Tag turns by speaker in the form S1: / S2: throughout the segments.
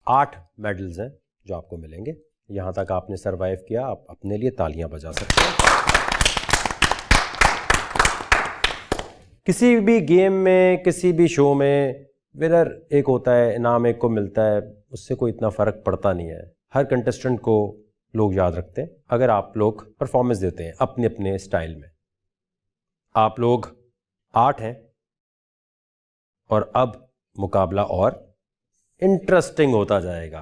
S1: 8 medals हैं जो आपको मिलेंगे। यहाँ तक आपने सरवाइव किया, आप अपने लिए तालियां बजा सकते हैं। किसी भी गेम में, किसी भी शो में विनर एक होता है, इनाम एक को मिलता है, उससे कोई इतना फ़र्क पड़ता नहीं है। हर कंटेस्टेंट को लोग याद रखते हैं अगर आप लोग परफॉर्मेंस देते हैं अपने अपने स्टाइल में। आप लोग 8 हैं और अब मुकाबला और इंटरेस्टिंग होता जाएगा।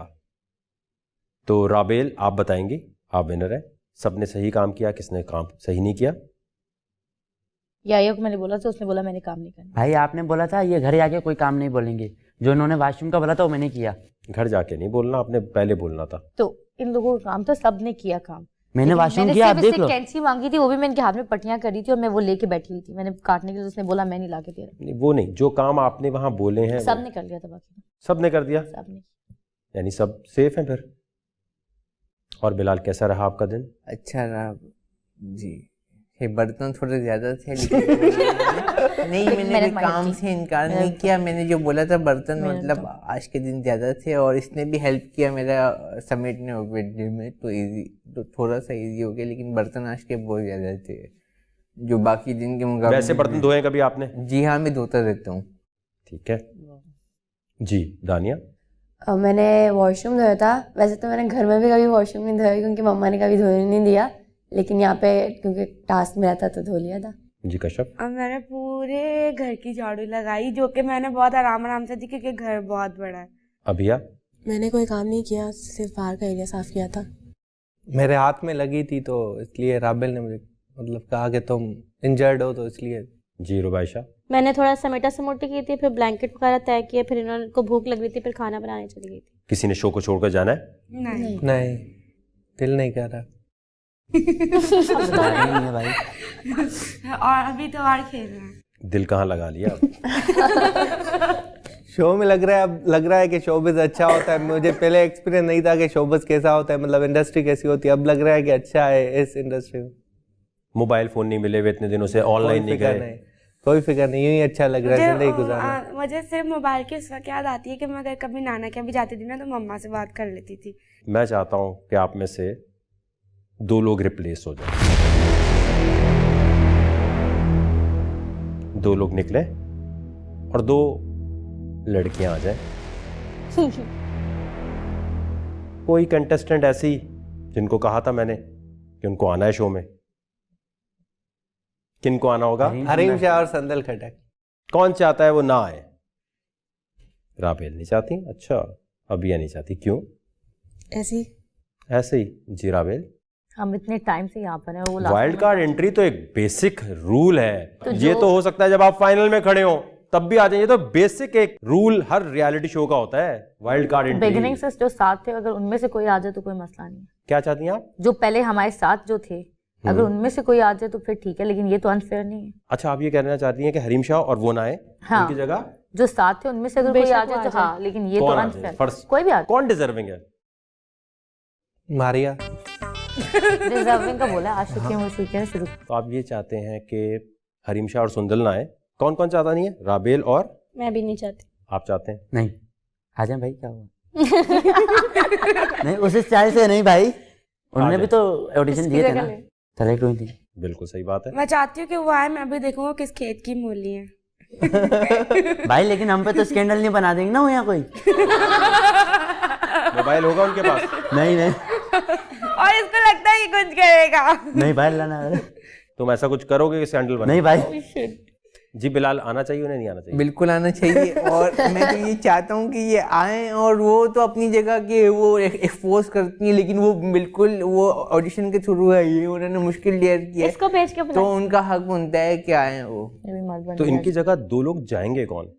S1: तो राबेल, आप बताएंगी, आप विनर है। सबने सही काम किया, किसने काम सही नहीं किया?
S2: याया को मैंने बोला था, उसने बोला मैंने काम नहीं करना।
S3: भाई आपने बोला था ये घर जाके कोई काम नहीं बोलेंगे, जो उन्होंने वॉशरूम का बोला था वो मैंने किया।
S1: घर जाके नहीं बोलना, आपने पहले बोलना था।
S2: तो इन लोगों का काम था, सबने किया काम।
S3: मैंने वॉशरूम किया, आप देख लो।
S2: कैंची मांगी थी, वो भी मैं इनके हाथ में पट्टियां कर रही थी और मैं वो लेके बैठी हुई थी, मैंने काटने के लिए, उसने बोला मैं नहीं लाके दे रहा।
S1: वो नहीं, जो काम आपने वहां बोले हैं
S2: सबने कर लिया था। बाकी
S1: सबने कर दिया,
S2: सबने।
S1: यानी सब सेफ हैं फिर। और बिलाल, कैसा रहा आपका दिन?
S4: अच्छा रहा जी। ये बर्तन थोड़े ज़्यादा थे लेकिन नहीं, मैंने भी काम से इनकार नहीं किया। मैंने जो बोला था बर्तन मतलब आज के दिन ज़्यादा थे और इसने भी हेल्प किया मेरा समेटने वीडियो में, तो इजी, तो थोड़ा सा इजी हो गया। लेकिन बर्तन आज के बहुत ज़्यादा थे जो बाकी दिन के मुकाबले।
S1: वैसे बर्तन धोए कभी आपने?
S4: जी हाँ, मैं धोता रहता हूँ।
S1: ठीक है जी। दानिया?
S5: मैंने वॉशरूम धोया था। वैसे तो मैंने घर में भी कभी वॉशरूम नहीं धोया क्योंकि मम्मा ने कभी धोने नहीं दिया, लेकिन यहाँ पे क्योंकि टास्क मिला था तो धो लिया था।
S1: जी कश्यप?
S6: मैंने पूरे घर की झाड़ू लगाई, जो कि मैंने बहुत आराम से दी क्योंकि घर बहुत बड़ा है।
S1: अभिया?
S7: मैंने कोई काम नहीं किया, सिर्फ बाहर का एरिया साफ किया था।
S8: मेरे हाथ में लगी थी तो इसलिए राबेल ने मुझे मतलब कहा कि तुम इंजर्ड हो, तो इसलिए।
S1: जी रुबाइशा?
S9: मैंने थोड़ा समेटा समोटी की थी, फिर ब्लैंकेट वगैरह तय किया, फिर इन्होंने को भूख लग रही थी, फिर खाना बनाने चली गई थी।
S1: किसी ने शो को छोड़कर जाना है?
S8: नहीं, दिल नहीं कर रहा।
S3: नहीं है भाई।
S6: और अभी तो और खेल रहे हैं।
S1: दिल कहाँ लगा लिया?
S8: शो में लग रहा है, अब लग रहा है कि शोबिज़ अच्छा होता है। मुझे पहले एक्सपीरियंस नहीं था कि शोबिज़ कैसा होता है, मतलब इंडस्ट्री कैसी होती है। अब लग रहा है कि अच्छा है इस इंडस्ट्री में।
S1: मोबाइल फोन नहीं मिले हुए इतने दिनों से, ऑनलाइन नहीं गए,
S8: कोई फिक्र नहीं, यूं ही अच्छा लग रहा है जिंदगी गुजारना।
S6: मुझे सिर्फ मोबाइल की उस वक्त याद आती है कि मैं अगर कभी नाना के यहाँ भी जाती थी ना तो मम्मा से बात कर लेती थी।
S1: मैं चाहता हूँ कि आप में से 2 लोग रिप्लेस हो जाए। 2 लोग निकले और 2 लड़कियां आ जाए। कोई कंटेस्टेंट ऐसी जिनको कहा था मैंने कि उनको आना है शो में? किनको आना होगा?
S8: हरीम शाह और संदल खटक।
S1: कौन चाहता है वो ना आए? राबेल नहीं चाहती? अच्छा, अभिया नहीं चाहती, क्यों? ऐसे ही। जी राबेल?
S2: हम इतने टाइम से यहाँ पर हैं, वो
S1: वाइल्ड कार्ड एंट्री तो एक बेसिक रूल है। तो ये तो हो सकता है जब आप फाइनल में खड़े हो तब भी आ जाइए, तो बेसिक एक रूल हर रियलिटी शो का होता है, वाइल्ड कार्ड एंट्री।
S2: बिगिनिंग से जो साथ थे, अगर उनमें से कोई आ जाए तो कोई मसला नहीं है।
S1: क्या चाहती हैं आप?
S2: जो पहले हमारे साथ जो थे, अगर उनमें से कोई आ जाए तो फिर ठीक है, लेकिन ये तो अनफेयर नहीं है।
S1: अच्छा, आप ये कहना चाहती हैं कि हरीम शाह और वो ना आए?
S2: हाँ,
S1: उनकी जगह
S2: जो साथ थे उनमें से अगर कोई आ जाए तो हाँ, लेकिन ये तो अनफेयर। कोई भी आ,
S1: कौन डिजर्विंग है?
S8: मारिया
S2: डिजर्विंग का बोला, आशिक शुरू।
S1: तो आप ये चाहते हैं कि हरीम शाह और सुंदल ना आए। कौन कौन चाहता नहीं है? राबेल और?
S9: मैं भी नहीं चाहती।
S1: आप चाहते हैं?
S3: नहीं, आ जाए भाई, क्या हुआ? नहीं, उस स्टाइल से नहीं भाई, उन्होंने भी तो ऑडिशन दिए थे ना। चले कोई नहीं,
S1: बिल्कुल सही बात है।
S6: मैं चाहती हूँ कि वो आए, मैं भी देखूंगा किस खेत की मूली है।
S3: भाई लेकिन हम पे तो स्कैंडल नहीं बना देंगे ना वो यहाँ कोई।
S1: मोबाइल होगा उनके पास?
S3: नहीं
S6: और इसको लगता है कि कुछ करेगा।
S3: नहीं भाई, लाना।
S1: तुम ऐसा कुछ करोगे कि स्कैंडल बने?
S3: नहीं भाई।
S1: जी बिलाल, आना चाहिए उन्हें, नहीं आना चाहिए?
S4: बिल्कुल आना चाहिए। और मैं तो ये चाहता हूँ कि ये आएँ, और वो तो अपनी जगह के वो एक्सपोज करती है, लेकिन वो बिल्कुल वो ऑडिशन के थ्रू है, ये उन्होंने मुश्किल डेयर किया,
S9: इसको भेज के
S4: तो उनका हक बनता है कि आए वो।
S1: तो इनकी जगह 2 लोग जाएंगे कौन?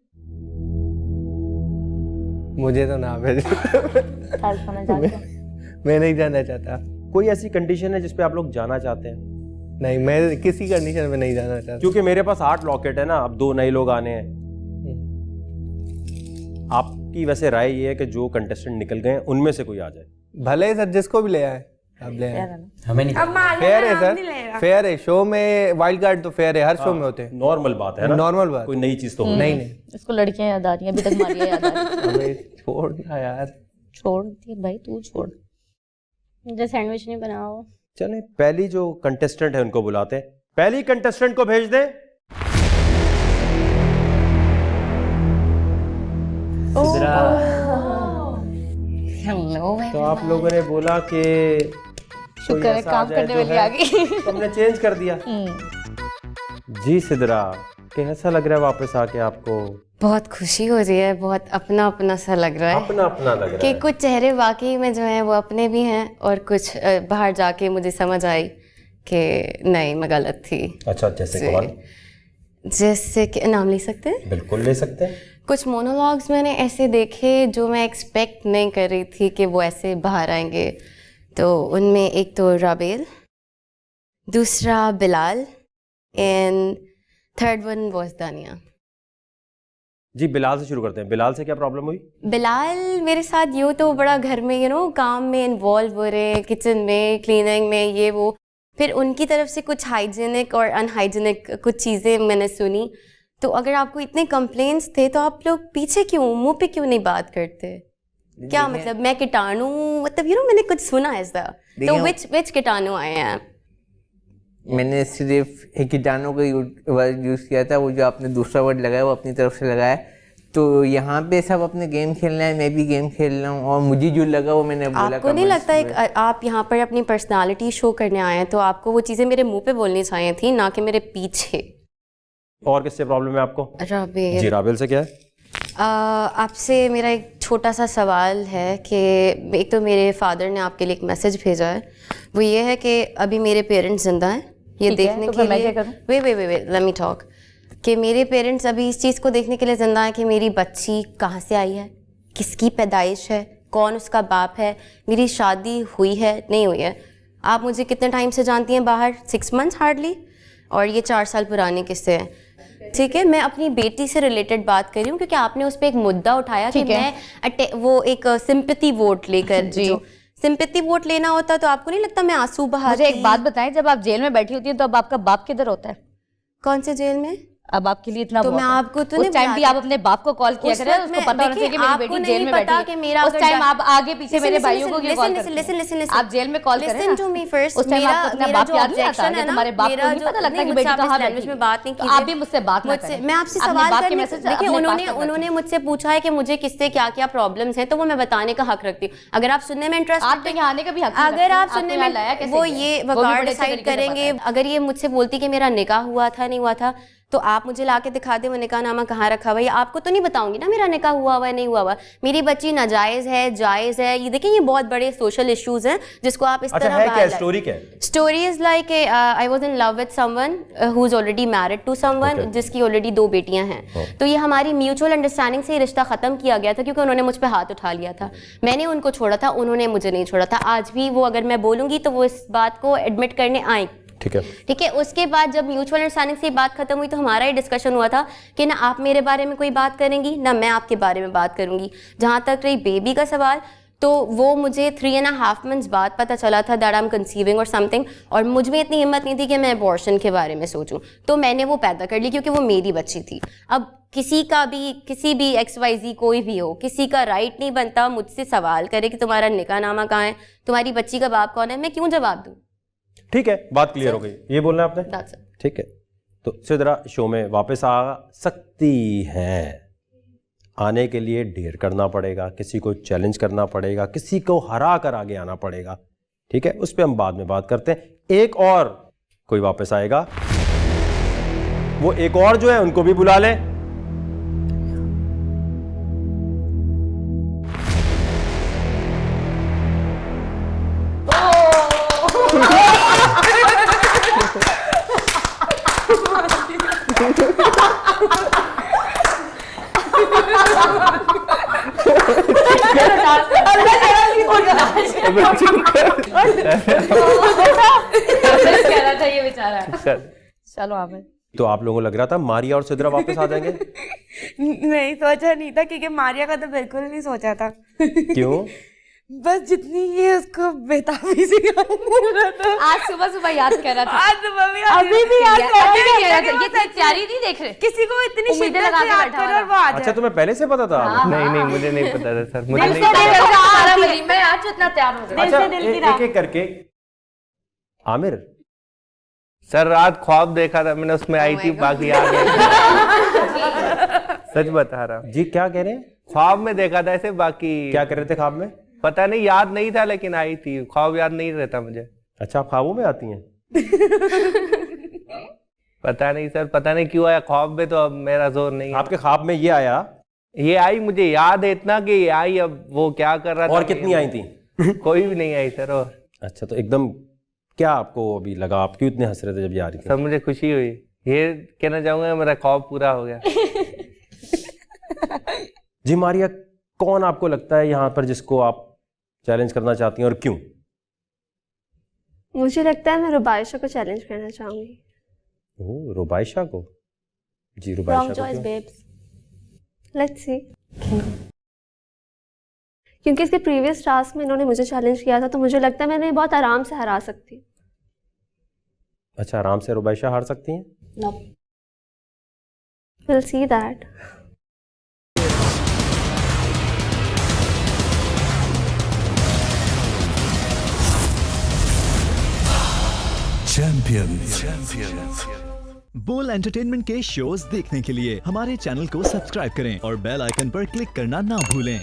S8: मुझे तो ना भेज। मैं नहीं जाना चाहता।
S1: कोई ऐसी कंडीशन है जिसपे आप लोग जाना चाहते हैं?
S8: नहीं, मैं किसी कंडीशन में नहीं जाना चाहता,
S1: क्योंकि मेरे पास 8 लॉकेट है ना, अब 2 नए लोग आने हैं। आपकी वैसे राय ये है कि जो कंटेस्टेंट निकल गए उनमें से कोई आ जाए?
S8: भले सर, जिसको भी ले आए आप ले आए,
S3: हमें नहीं।
S8: फेयर है सर, फेयर है। शो में वाइल्ड कार्ड तो फेयर है, हर शो में होते हैं।
S1: नॉर्मल बात है ना,
S8: नॉर्मल बात,
S1: कोई नई चीज तो हो
S8: नहीं।
S2: इसको लड़कियां याद आ रही हैं, अभी तक मारिया याद आ रही है।
S8: अबे छोड़ ना यार।
S9: छोड़ दिए भाई, तू छोड़, मुझे सैंडविच नहीं बनाओ।
S1: चले पहली जो कंटेस्टेंट है उनको बुलाते हैं। पहली कंटेस्टेंट को भेज दे। तो आप लोगों ने बोला कि
S2: शुक्र है काम करने वाली आ गई।
S1: तो हमने चेंज कर दिया। जी सिद्रा, कैसा लग रहा है वापस आके आपको?
S5: बहुत खुशी हो रही है, बहुत अपना अपना सा लग रहा है
S1: अपना अपना लग रहा
S5: कि
S1: है
S5: कुछ चेहरे वाकई में जो हैं वो अपने भी हैं और कुछ बाहर जाके मुझे समझ आई कि नहीं मैं गलत थी।
S1: अच्छा, जैसे कौन?
S5: जैसे कि नाम ले सकते हैं?
S1: बिल्कुल ले सकते हैं।
S5: कुछ मोनोलॉग्स मैंने ऐसे देखे जो मैं एक्सपेक्ट नहीं कर रही थी कि वो ऐसे बाहर आएंगे। तो उनमें एक तो राबेल, दूसरा Bilal and third one was दानिया।
S1: जी बिलाल से शुरू करते हैं। बिलाल से क्या प्रॉब्लम हुई?
S5: बिलाल मेरे साथ यूँ तो बड़ा घर में काम में इन्वॉल्व हो रहे हैं, किचन में, क्लीनिंग में, ये वो। फिर उनकी तरफ से कुछ हाइजीनिक और अनहाइजीनिक कुछ चीज़ें मैंने सुनी। तो अगर आपको इतने कंप्लेंट्स थे तो आप लोग पीछे क्यों, मुंह पे क्यों नहीं बात करते? क्या मतलब मैं कीटाणु, मतलब मैंने कुछ सुना ऐसा। तो विच कीटाणु आए हैं?
S4: मैंने सिर्फ एक कीटाणु का वर्ड यूज़ किया था, वो जो आपने दूसरा वर्ड लगाया वो अपनी तरफ से लगाया। तो यहाँ पे सब अपने गेम खेल रहे हैं, मैं भी गेम खेल रहा हूँ और मुझे जो लगा वो मैंने बोला।
S5: आपको नहीं लगता है आप यहाँ पर अपनी पर्सनालिटी शो करने आए हैं तो आपको वो चीज़ें मेरे मुंह पे बोलनी चाहिए थी, ना कि मेरे पीछे?
S1: और किससे प्रॉब्लम है आपको?
S5: राबेल।
S1: जी राबेल से क्या है?
S5: आपसे मेरा एक छोटा सा सवाल है कि एक तो मेरे फादर ने आपके लिए एक मैसेज भेजा है, वो ये है कि अभी मेरे पेरेंट्स जिंदा हैं ये देखने
S2: तो
S5: के
S2: मैं
S5: लिए।
S2: क्या करूं?
S5: वे लेट मी टॉक। कि मेरे पेरेंट्स अभी इस चीज़ को देखने के लिए जिंदा हैं कि मेरी बच्ची कहाँ से आई है, किसकी पैदाइश है, कौन उसका बाप है, मेरी शादी हुई है नहीं हुई है। आप मुझे कितने टाइम से जानती हैं बाहर? 6 मंथ्स हार्डली, और ये 4 साल पुराने किस्से हैं। ठीक है, मैं अपनी बेटी से रिलेटेड बात कर रही हूँ क्योंकि आपने उस पर एक मुद्दा उठाया कि मैं वो एक सिंपैथी वोट लेकर, जो सिंपैथी वोट लेना होता तो आपको नहीं लगता मैं आंसू बहाती?
S2: मुझे एक बात बताएं, जब आप जेल में बैठी होती हैं तो अब आपका बाप किधर होता है?
S5: कौन से जेल में?
S2: अब आपके लिए इतना
S5: तो मैं आपको तो नहीं
S2: उस टाइम भी आप अपने बाप को कॉल किया करें, उसको पता होना चाहिए कि मेरी बेटी जेल में बैठी है। उस टाइम आप आगे पीछे मेरे भाइयों को क्यों कॉल करते हैं? आप जेल में कॉल करें ना। उस टाइम आपको अपना बाप याद नहीं आता कि तुम्हारे बाप को नहीं पता लगता कि बेटी कहाँ बैठी है?
S5: बात नहीं
S2: तो आप भी मुझसे बात ना करें।
S5: मैं आपसे सवाल करने, देखिए उन्होंने मुझसे पूछा है कि मुझे किससे क्या क्या प्रॉब्लम्स हैं, तो वो मैं बताने का हक रखती हूँ। अगर आप सुनने में इंटरेस्ट,
S2: आप यहाँ आने का भी हक,
S5: अगर आप सुनने में, वो ये वकार डिसाइड करेंगे। अगर ये मुझसे बोलती कि मेरा निकाह हुआ था नहीं हुआ था तो आप मुझे लाके दिखा दे वो निकाहनामा कहाँ रखा हुआ है। आपको तो नहीं बताऊंगी ना मेरा निकाह हुआ हुआ है नहीं हुआ हुआ। मेरी बच्ची नाजायज़ है, जायज़ है, ये देखिए ये बहुत बड़े सोशल इश्यूज हैं जिसको आप इस तरह
S1: है क्या स्टोरी? क्या
S5: story is like I was in love with someone who is already married to someone, जिसकी ऑलरेडी 2 बेटियां हैं। तो ये हमारी म्यूचुअल अंडरस्टैंडिंग से ये रिश्ता खत्म किया गया था क्योंकि उन्होंने मुझ पर हाथ उठा लिया था। मैंने उनको छोड़ा था, उन्होंने मुझे नहीं छोड़ा था। आज भी वो अगर मैं बोलूंगी तो वो इस बात को एडमिट करने आए। ठीक है। उसके बाद जब म्यूचुअल अंडरस्टैंडिंग से बात खत्म हुई तो हमारा ये डिस्कशन हुआ था कि ना आप मेरे बारे में कोई बात करेंगी ना मैं आपके बारे में बात करूंगी। जहाँ तक रही बेबी का सवाल, तो वो मुझे 3.5 मंथ्स बाद पता चला था दैट आई एम कंसीविंग और समथिंग, और मुझ में इतनी हिम्मत नहीं थी कि मैं अबॉर्शन के बारे में सोचूं, तो मैंने वो पैदा कर ली क्योंकि वो मेरी बच्ची थी। अब किसी भी XYZ कोई भी हो, किसी का राइट नहीं बनता मुझसे सवाल करे कि तुम्हारा निकाहनामा कहाँ है, तुम्हारी बच्ची का बाप कौन है, मैं क्यों जवाब दूँ?
S1: ठीक है, बात क्लियर हो गई। ये बोलना है आपने? ठीक है, तो सिद्रा शो में वापस आ सकती हैं। आने के लिए ढेर करना पड़ेगा, किसी को चैलेंज करना पड़ेगा, किसी को हरा कर आगे आना पड़ेगा। ठीक है, उस पर हम बाद में बात करते हैं। एक और कोई वापस आएगा, वो एक और जो है उनको भी बुला लें।
S2: चलो आमिर।
S1: तो आप लोगों को लग रहा था मारिया और सिद्रा वापस आ जाएंगे?
S6: नहीं सोचा नहीं था, क्योंकि मारिया का तो बिल्कुल नहीं सोचा था।
S1: क्यों?
S6: बस जितनी ये उसको बेताबी से
S2: आज सुबह सुबह याद कर रहा था,
S6: आज सुबह भी
S2: अभी भी याद कर रहा था। ये इतनी प्यारी नहीं देख रहे,
S6: किसी को इतनी
S2: उम्मीदें
S6: शिद्दत
S2: लगा
S6: से
S2: के
S6: याद
S2: बैठा
S6: करो और वो आ
S1: अच्छा
S6: जाए।
S1: तुम्हें पहले से पता था?
S8: नहीं मुझे नहीं पता था सर, मुझे नहीं
S2: मैं आज इतना तैयार हो गया।
S1: अच्छा एक एक करके आमिर,
S8: सर रात ख्वाब देखा था मैंने, उसमें आई थी, बाकी याद नहीं। सच बता रहा हूँ
S1: जी क्या कह रहे हैं?
S8: ख्वाब में देखा था ऐसे, बाकी
S1: क्या कर रहे थे ख्वाब में?
S8: पता नहीं, याद नहीं था, लेकिन आई थी। ख्वाब याद नहीं रहता मुझे।
S1: अच्छा आप ख्वाबों में आती हैं?
S8: पता नहीं सर, पता नहीं क्यों आया ख्वाब में, तो अब मेरा जोर नहीं है।
S1: आपके ख्वाब में ये आया?
S8: ये आई, मुझे याद है इतना कि ये आई, अब वो क्या कर रहा था।
S1: और कितनी आई थी?
S8: कोई भी नहीं आई सर। और
S1: अच्छा तो एकदम क्या आपको अभी लगा, आप क्यों इतने हंस रहे थे जब ये आ रही थी?
S8: सर मुझे खुशी हुई, ये कहना चाहूंगा मेरा ख्वाब पूरा हो गया।
S1: जी मारिया, कौन आपको लगता है यहाँ पर जिसको आप चैलेंज करना चाहती हैं और क्यों?
S9: मुझे लगता है मैं रुबाइशा को चैलेंज करना चाहूंगी।
S1: ओह रुबाइशा को? जी रुबाइशा
S9: रॉन्ग
S1: को
S9: चॉइस
S1: क्यों?
S9: Babes, let's see. क्योंकि इसके प्रीवियस टास्क में इन्होंने मुझे चैलेंज किया था, तो मुझे लगता है मैंने बहुत आराम से हरा सकती।
S1: अच्छा आराम से रुबाइशा हार सकती हैं?
S9: No, will see that.
S10: Champions. Bol entertainment के शोज देखने के लिए हमारे चैनल को सब्सक्राइब करें और बेल आइकन पर क्लिक करना ना भूलें।